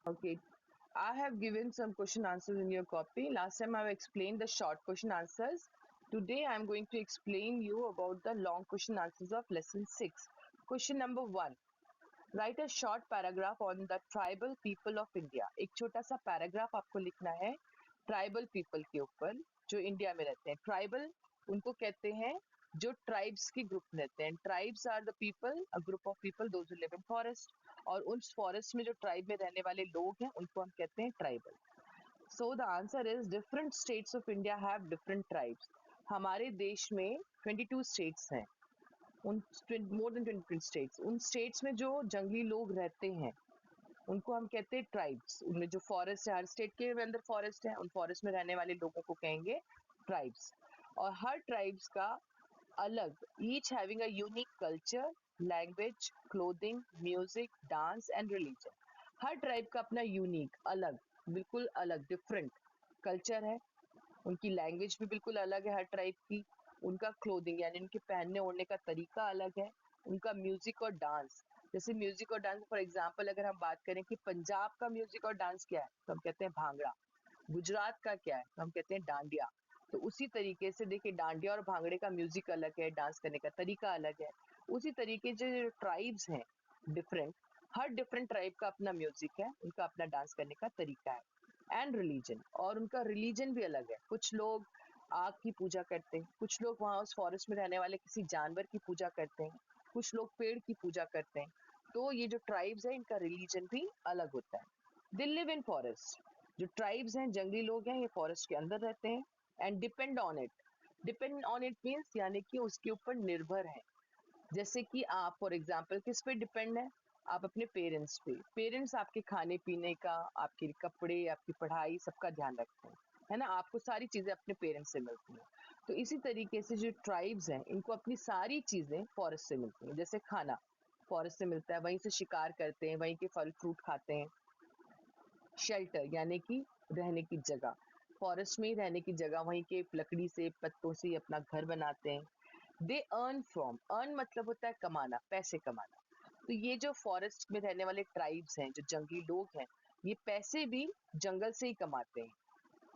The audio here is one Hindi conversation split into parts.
Okay, I have given some question answers in your copy. Last time I've explained the short question answers. Today I'm going to explain you about the long question answers of lesson 6. Question number 1. Write a short paragraph on the tribal people of India. एक छोटा सा पैराग्राफ आपको लिखना है ट्राइबल पीपल के ऊपर जो इंडिया में रहते हैं. ट्राइबल उनको कहते हैं जो ट्राइब्स के ग्रुप में रहते हैं. Tribes are the people, a group of people those who live in forest. और उस फॉरेस्ट में जो ट्राइब में रहने वाले लोग हैं उनको हम कहते हैं tribal. So the answer is different states of India have different tribes. हमारे देश में 22 स्टेट्स हैं. उन मोर देन 22 स्टेट्स. उन स्टेट्स में जो जंगली लोग रहते हैं उनको हम कहते हैं ट्राइब्स. उनमें जो फॉरेस्ट है, हर स्टेट के अंदर फॉरेस्ट है, उन फॉरेस्ट में रहने वाले लोगों को कहेंगे ट्राइब्स. और हर ट्राइब्स का अलग, each having a unique culture, language, clothing, music, dance and religion. Her tribe का अपना यूनिक, अलग, बिल्कुल अलग, डिफरेंट कल्चर है. उनकी लैंग्वेज भी बिल्कुल अलग है हर ट्राइब की. उनका क्लोथिंग यानी उनके पहनने ओढ़ने का तरीका अलग है. उनका म्यूजिक और डांस, जैसे म्यूजिक और डांस फॉर एग्जांपल अगर हम बात करें कि पंजाब का म्यूजिक और डांस क्या है तो हम कहते हैं भांगड़ा. गुजरात का क्या है तो हम कहते हैं डांडिया. तो उसी तरीके से देखिए डांडिया और भांगड़े का म्यूजिक अलग है, डांस करने का तरीका अलग है. उसी तरीके से जो ट्राइब्स हैं डिफरेंट, हर डिफरेंट ट्राइब का अपना म्यूजिक है, उनका अपना डांस करने का तरीका है. एंड रिलीजन, और उनका रिलीजन भी अलग है. कुछ लोग आग की पूजा करते हैं, कुछ लोग वहाँ उस फॉरेस्ट में रहने वाले किसी जानवर की पूजा करते हैं, कुछ लोग पेड़ की पूजा करते हैं. तो ये जो ट्राइब्स है इनका रिलीजन भी अलग होता है. They live in forest. जो ट्राइब्स हैं, जंगली लोग हैं, ये फॉरेस्ट के अंदर रहते हैं. And depend on it. Depend on it means यानी कि उसके ऊपर निर्भर है. जैसे कि आप फॉर एग्जाम्पल किस पे डिपेंड है, आप अपने पेरेंट्स पे. पेरेंट्स आपके खाने पीने का, आपके कपड़े, आपकी पढ़ाई सबका ध्यान रखते हैं, है ना. आपको सारी चीजें अपने पेरेंट्स से मिलती हैं. तो इसी तरीके से जो ट्राइब्स हैं इनको अपनी सारी चीजें फॉरेस्ट से मिलती हैं. जैसे खाना फॉरेस्ट से मिलता है, वहीं से शिकार करते हैं, वहीं के फल फ्रूट खाते हैं. शेल्टर यानी कि रहने की जगह, फॉरेस्ट में ही रहने की जगह, वहीं के लकड़ी से पत्तों से अपना घर बनाते हैं. दे अर्न फ्रॉम, अर्न मतलब होता है कमाना, पैसे कमाना. तो ये जो फॉरेस्ट में रहने वाले ट्राइब्स हैं, जो जंगली लोग हैं, ये पैसे भी जंगल से ही कमाते हैं.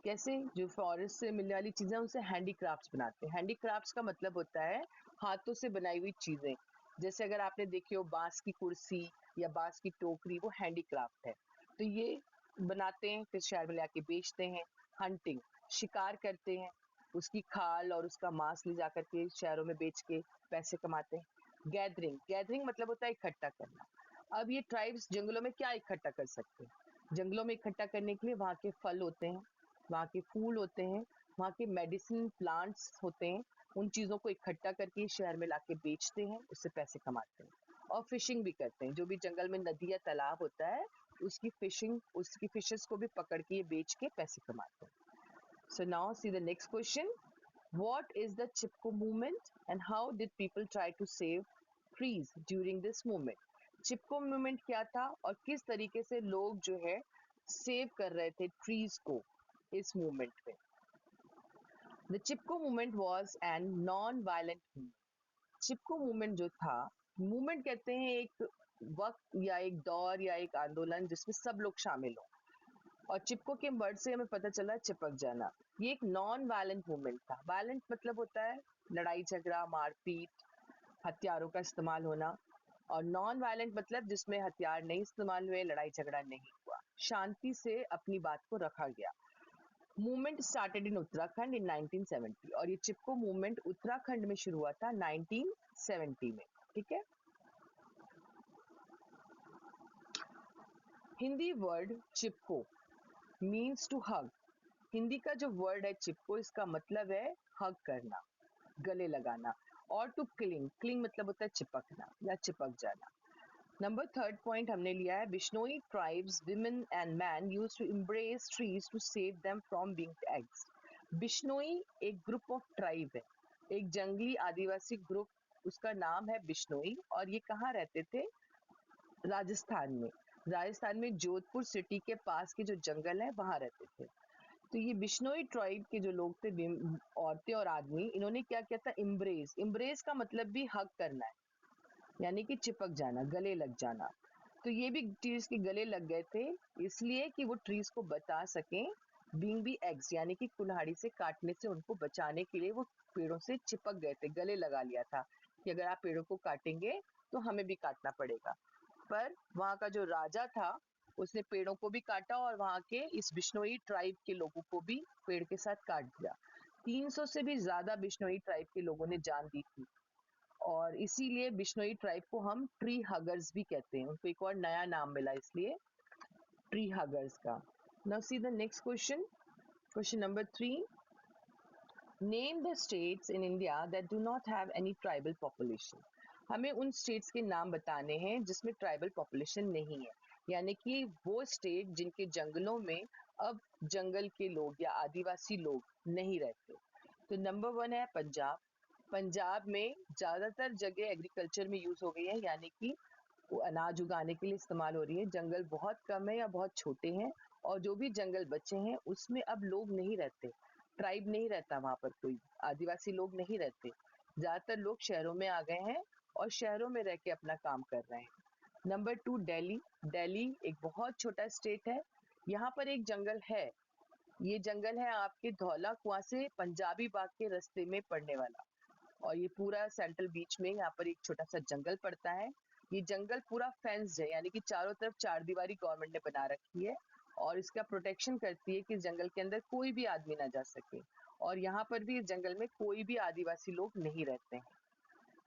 कैसे? जो फॉरेस्ट से मिलने वाली चीजें उनसे हैंडीक्राफ्ट्स बनाते हैं. हैंडीक्राफ्ट्स का मतलब होता है हाथों से बनाई हुई चीजें. जैसे अगर आपने देखी हो बांस की कुर्सी या बांस की टोकरी, वो हैंडीक्राफ्ट है. तो ये बनाते हैं, फिर शहर में लाके बेचते हैं. हंटिंग, शिकार करते हैं, उसकी खाल और उसका मांस ले जाकर के शहरों में बेच के पैसे कमाते हैं. गैदरिंग, गैदरिंग मतलब होता है इकट्ठा करना. अब ये ट्राइब्स जंगलों में क्या इकट्ठा कर सकते हैं? जंगलों में इकट्ठा करने के लिए वहाँ के फल होते हैं, वहाँ के फूल होते हैं, वहाँ के मेडिसिन प्लांट्स होते हैं. उन चीज़ों को इकट्ठा करके शहर में लाके बेचते हैं, उससे पैसे कमाते हैं. और फिशिंग भी करते हैं. जो भी जंगल में नदी या तालाब होता है उसकी फिशिंग, उसकी फिशेस को भी पकड़ के ये बेच के पैसे कमाते हैं. So now see the next question. What is the Chipko movement and how did people try to save trees during this movement? Chipko movement क्या था और किस तरीके से लोग जो है सेव कर रहे थे ट्रीज को इस मूवमेंट में. The Chipko movement was an non violent movement. Chipko movement जो था, मूवमेंट कहते हैं एक वक्त या एक दौर या एक आंदोलन जिसमें सब लोग शामिल हों. और चिपको के वर्ड से हमें पता चला चिपक जाना. ये एक नॉन वायलेंट मूवमेंट था. वायलेंट मतलब होता है लड़ाई झगड़ा, मारपीट, हथियारों का इस्तेमाल होना. और नॉन वायलेंट मतलब जिसमें हथियार नहीं इस्तेमाल हुए, लड़ाई झगड़ा नहीं हुआ, शांति से अपनी बात को रखा गया. मूवमेंट स्टार्टेड इन उत्तराखंड इन 1970. और ये चिपको मूवमेंट उत्तराखंड में शुरू हुआ था 1970 में. ठीक है. Hindi word Chipko means to hug. Hindi का जो वर्ड है चिपको, इसका मतलब है हग करना, गले लगाना. और टू क्लिंग, क्लिंग मतलब होता है चिपकना या चिपक जाना. नंबर थर्ड पॉइंट हमने लिया है, Bishnoi tribes women and man use to embrace trees to save them from being axed. Bishnoi एक ग्रुप ऑफ ट्राइब है, एक जंगली आदिवासी ग्रुप, उसका नाम है बिश्नोई. और ये कहाँ रहते थे? राजस्थान में. राजस्थान में जोधपुर सिटी के पास के जो जंगल है वहां रहते थे. तो ये बिश्नोई ट्राइब के जो लोग थे, औरतें और आदमी, इन्होंने क्या किया था? इम्ब्रेस. इम्ब्रेस का मतलब भी हग करना है, यानी कि चिपक जाना, गले लग जाना. तो ये भी ट्रीज के गले लग गए थे, इसलिए कि वो ट्रीज को बचा सकें बीइंग बी एग्स, यानी कि कुल्हाड़ी से काटने से उनको बचाने के लिए वो पेड़ों से चिपक गए थे, गले लगा लिया था कि अगर आप पेड़ों को काटेंगे तो हमें भी काटना पड़ेगा। पर वहाँ का जो राजा था उसने पेड़ों को भी काटा और वहाँ के इस बिश्नोई ट्राइब के लोगों को भी पेड़ के साथ काट दिया। 300 से भी ज्यादा बिश्नोई ट्राइब के लोगों ने जान दी थी, और इसीलिए बिश्नोई ट्राइब को हम ट्री हगर्स भी कहते हैं। उनको एक और नया नाम मिला इसलिए, ट्री हगर्स का। Now see the next question, question number 3। Name the states in India that do not have any tribal population. हमें उन स्टेट्स के नाम बताने हैं जिसमें ट्राइबल पॉपुलेशन नहीं है, यानी कि वो स्टेट जिनके जंगलों में अब जंगल के लोग या आदिवासी लोग नहीं रहते। तो नंबर 1 है पंजाब। पंजाब में ज्यादातर जगह एग्रीकल्चर में यूज हो गई है, यानी कि वो अनाज उगाने के लिए इस्तेमाल हो रही है। जंगल बहुत कम है या बहुत छोटे हैं, और जो भी जंगल बचे हैं उसमें अब लोग नहीं रहते, ट्राइब नहीं रहता वहां पर, कोई आदिवासी लोग नहीं रहते। ज्यादातर लोग शहरों में आ गए हैं और शहरों में रह के अपना काम कर रहे हैं। नंबर 2 दिल्ली। दिल्ली एक बहुत छोटा स्टेट है, यहाँ पर एक जंगल है। ये जंगल है आपके धौला कुआं से पंजाबी बाग के रास्ते में पड़ने वाला, और ये पूरा सेंट्रल बीच में यहाँ पर एक छोटा सा जंगल पड़ता है। ये जंगल पूरा फेंस्ड है, यानी कि चारों तरफ चार दीवारी गवर्नमेंट ने बना रखी है और इसका प्रोटेक्शन करती है कि इस जंगल के अंदर कोई भी आदमी ना जा सके, और यहाँ पर भी इस जंगल में कोई भी आदिवासी लोग नहीं रहते हैं।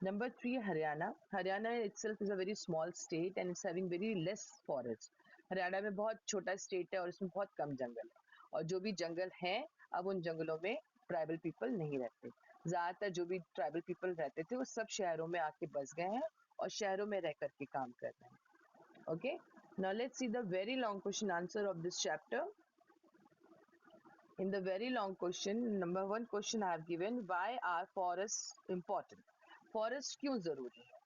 Number 3 Haryana. Haryana itself is a very small state and it's having very less forest. Haryana में बहुत छोटा स्टेट है और इसमें बहुत कम जंगल है, और जो भी जंगल हैं अब उन जंगलों में ट्राइबल पीपल नहीं रहते। ज्यादातर जो भी ट्राइबल पीपल रहते थे वो सब शहरों में आके बस गए हैं और शहरों में रह करके काम कर रहे हैं। Okay, now let's see the very long question answer of this chapter. In the very long question, number 1 question I have given, why are forests important? Forest क्यों जरूरी है?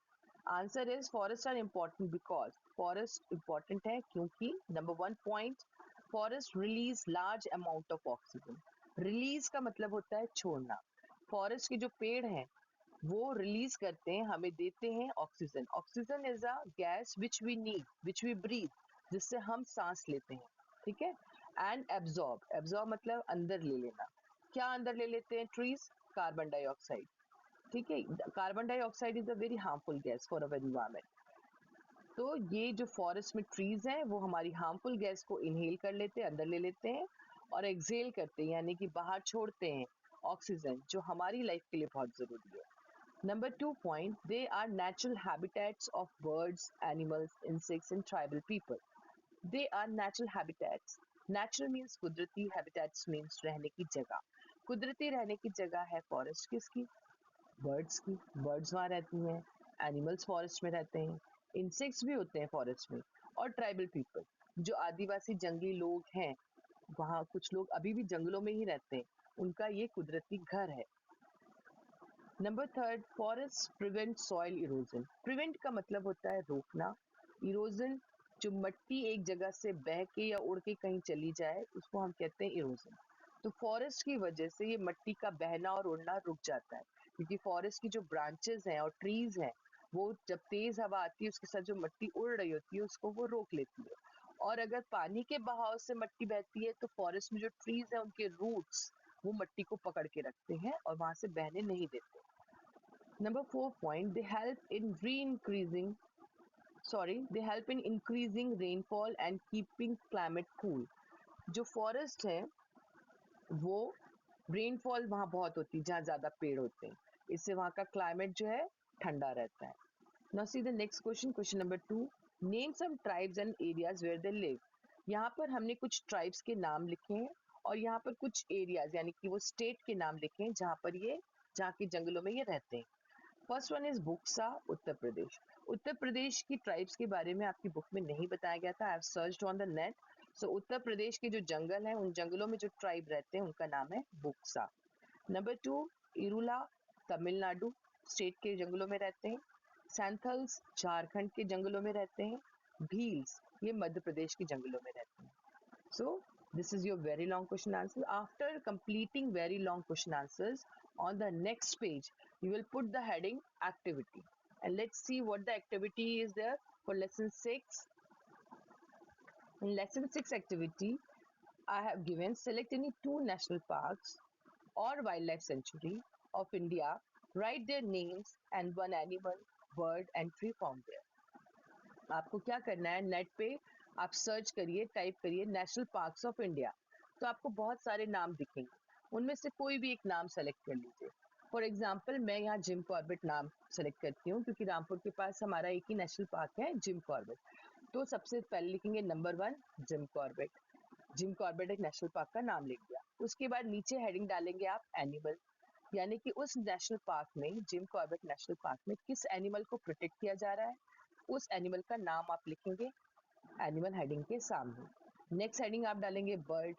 Answer is forests are important because forest important है क्योंकि number 1 point, forest release large amount of oxygen. Release का मतलब होता है छोड़ना। forest के जो पेड़ हैं वो रिलीज करते हैं, हमें देते हैं oxygen. Oxygen is a gas which we need, which we breathe, जिससे हम सांस लेते हैं, ठीक है। एंड एब्जॉर्ब, एब्जॉर्ब मतलब अंदर ले लेना। क्या अंदर ले लेते हैं ट्रीज? कार्बन डाइऑक्साइड, ठीक है। Carbon dioxide is a very harmful gas for our environment. तो ये जो फॉरेस्ट में ट्रीज हैं वो हमारी हार्मफुल गैस को इनहेल कर लेते हैं, अंदर ले लेते हैं, और एक्सहेल करते हैं, यानी कि बाहर छोड़ते हैं ऑक्सीजन, जो हमारी लाइफ के लिए बहुत जरूरी है। Number 2 point, they are natural habitats of birds, animals, insects and tribal people. They are natural habitats. Natural means कुदरती, habitats means रहने की जगह। कुदरती रहने की जगह है फॉरेस्ट किसकी? बर्ड्स की। बर्ड्स वहाँ रहती हैं, एनिमल्स फॉरेस्ट में रहते हैं, इंसेक्ट्स भी होते हैं फॉरेस्ट में, और ट्राइबल पीपल जो आदिवासी जंगली लोग हैं, वहाँ कुछ लोग अभी भी जंगलों में ही रहते हैं, उनका ये कुदरती घर है। Number 3, forest prevent soil erosion. Prevent का मतलब होता है रोकना, इरोजन जो मिट्टी एक जगह से बह के या उड़ के कहीं चली जाए उसको हम कहते हैं इरोजन। तो फॉरेस्ट की वजह से ये मिट्टी का बहना और उड़ना रुक जाता है, क्योंकि फॉरेस्ट की जो ब्रांचेस हैं और ट्रीज हैं वो जब तेज हवा आती है उसके साथ जो मिट्टी उड़ रही होती है उसको वो रोक लेती है, और अगर पानी के बहाव से मिट्टी बहती है तो फॉरेस्ट में जो ट्रीज हैं उनके रूट्स वो मिट्टी को पकड़ के रखते हैं और वहां से बहने नहीं देते। Number 4 point, they help in increasing rainfall and keeping climate cool. जो फॉरेस्ट है वो रेनफॉल वहाँ बहुत होती है जहाँ ज्यादा पेड़ होते हैं, इससे वहाँ का क्लाइमेट जो है ठंडा रहता है। Now see the next question, question number 2. Name some tribes and areas where they live. यहाँ पर हमने कुछ ट्राइब्स के नाम लिखे हैं और यहाँ पर कुछ एरियाज यानी कि वो स्टेट के नाम लिखे हैं जहाँ के जंगलों में ये रहते हैं। First one is Buxa, Uttar Pradesh. Uttar Pradesh की ट्राइब्स के बारे में आपकी बुक में नहीं बताया गया था, I have searched on the net. So Uttar Pradesh के जो जंगल हैं उन जंगलों में जो ट्राइब रहते हैं उनका नाम है बुक्सा। नंबर 2, इरुला, तमिलनाडु स्टेट के जंगलों में रहते हैं। सैंथल्स झारखंड के जंगलों में रहते हैं। भील्स ये मध्य प्रदेश के जंगलों में रहते हैं। So this is your very long question answer. After completing very long question answers, on the next page you will put the heading activity, and let's see what the activity is there for lesson 6. In lesson 6 activity, I have given select any two national parks or wildlife sanctuary of India, write their names and one animal, bird and tree found there. आपको क्या करना है, नेट पे आप सर्च करिए, टाइप करिए नेशनल पार्क्स ऑफ इंडिया, तो आपको बहुत सारे नाम दिखेंगे। उनमें से कोई भी एक नाम सेलेक्ट कर लीजिए। फॉर एग्जाम्पल मैं यहाँ जिम कॉर्बेट नाम सेलेक्ट करती हूँ, क्योंकि रामपुर के पास हमारा एक ही नेशनल पार्क है, जिम कॉर्बेट। तो सबसे पहले लिखेंगे number 1 Jim Corbett. Jim Corbett एक नेशनल पार्क का नाम लिख दिया। उसके बाद नीचे हेडिंग डालेंगे आप एनिमल, यानी कि उस नेशनल पार्क में, जिम कॉर्बेट नेशनल पार्क में किस एनिमल को प्रोटेक्ट किया जा रहा है, उस एनिमल का नाम आप लिखेंगे एनिमल हेडिंग के सामने। नेक्स्ट हेडिंग आप डालेंगे बर्ड।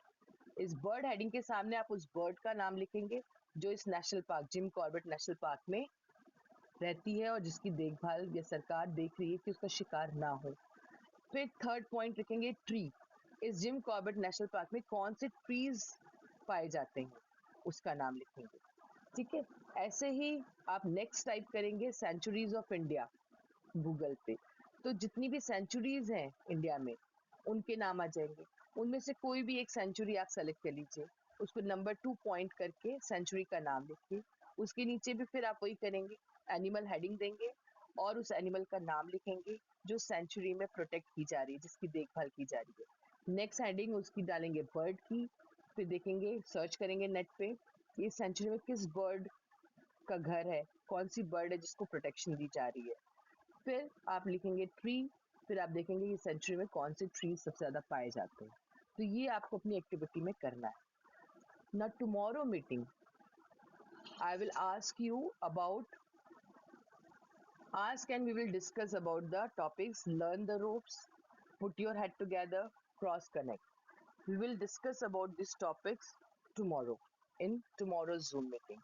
इस बर्ड हेडिंग के सामने आप उस बर्ड का नाम लिखेंगे जो इस national park, Jim Corbett national park में रहती है और जिसकी देखभाल या सरकार देख रही है कि उसका शिकार ना हो। फिर थर्ड पॉइंट लिखेंगे ट्री। इस जिम कॉर्बेट नेशनल पार्क में कौन से ट्रीज पाए जाते हैं, उसका नाम लिखेंगे। ठीक है, ऐसे ही आप नेक्स्ट टाइप करेंगे सेंचुरीज ऑफ इंडिया गूगल पे, तो जितनी भी सेंचुरीज हैं इंडिया में उनके नाम आ जाएंगे। उनमें से कोई भी एक सेंचुरी आप सेलेक्ट कर लीजिए, उसको नंबर 2 पॉइंट करके सेंचुरी का नाम लिखिए। उसके नीचे भी फिर आप वही करेंगे, एनिमल हेडिंग देंगे और उस एनिमल का नाम लिखेंगे जो सेंचुरी में प्रोटेक्ट की जा रही है, जिसकी देखभाल की जा रही है। नेक्स्ट हेडिंग उसकी डालेंगे बर्ड की, फिर देखेंगे, सर्च करेंगे नेट पे ये सेंचुरी में किस बर्ड का घर है, कौन सी बर्ड है जिसको प्रोटेक्शन दी जा रही है। फिर आप लिखेंगे ट्री, फिर आप देखेंगे ये सेंचुरी में कौन से ट्री सबसे ज्यादा पाए जाते हैं। तो ये आपको अपनी एक्टिविटी में करना है ना। Tomorrow meeting I will ask you about, ask and we will discuss about the topics learn the ropes, put your head together, cross connect. We will discuss about these topics tomorrow in tomorrow's Zoom meeting.